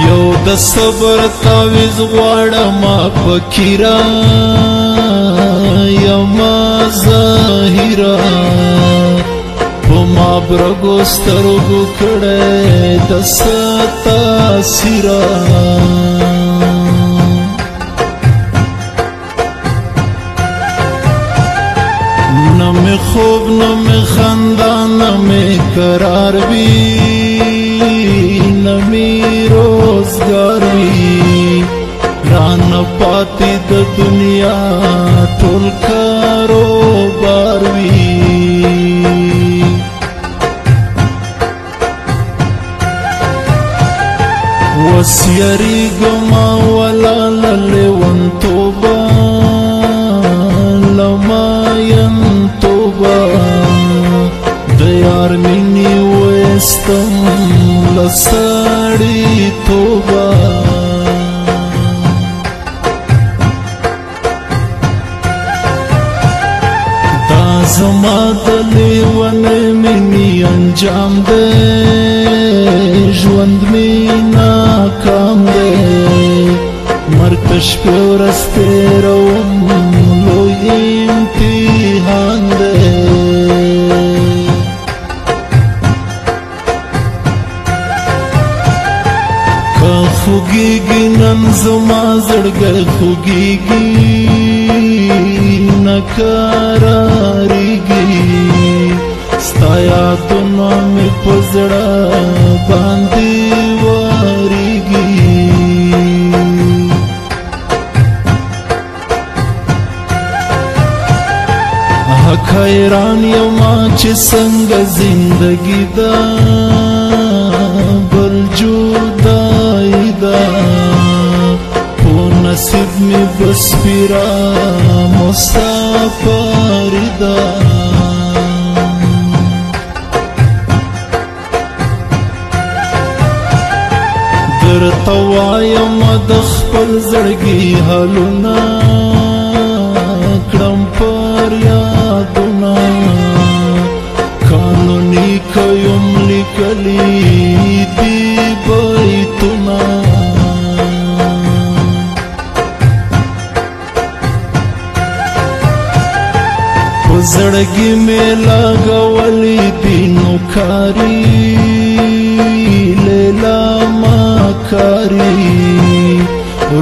یو د صبر تعویز غواړم فقیرا یما ظاهرا په ما برګو سترګو کړه د ستا سیرا نه مې خوب نه مې خندا نه مې قرار وي نه مې روزګار وي رانه پاتې د دنیا ټول کاروبار وي اوس یریږم ولاله لیونتوبه د یار مینې ویستم له سړیتوبه دا زما د لیونۍ مینې انجام دی ژوند مې ناکام دی مرګ ته شپې ورځ تېروم لوی امتحان دی خوږیږي نن زما زړګی خوږیږي نه قراریږي ستا یادونه مې په زړه باندې واریږي حق حیران یما چې څنګه زندګي ده بل جدائی ده په نصیب مې بس پیرا مسافري ده درته وایم د خپل زړګي حالونه کړم پر یادونه قانوني کوم لیکلي دي بیتونه په زړګي مې لګولي دي نوکاري لیلا ماکاري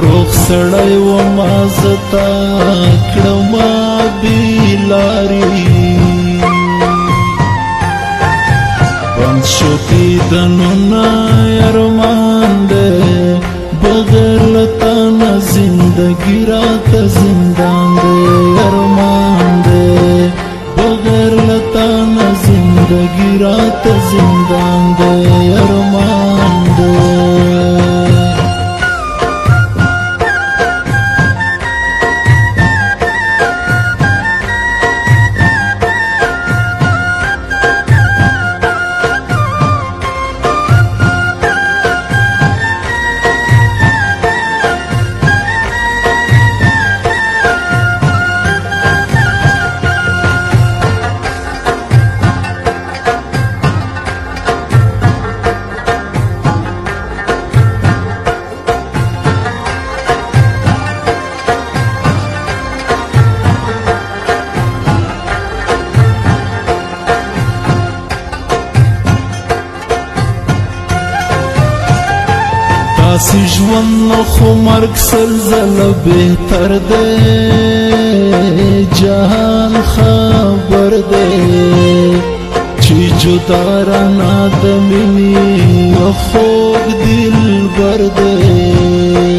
روغ سړی وما زتا کړما بیلاري بند شو دیدنونه ارمان دی بغیر لتا نه زندګي راته زندان دی ارمان دی بغیر لتا نه زندګي راته زندان دی ارمان دی داسې ژوند نو خو مرګ سلزله بهتر دی جهان خبر دی چې جدا رانه د مینې خوږ دلبر دی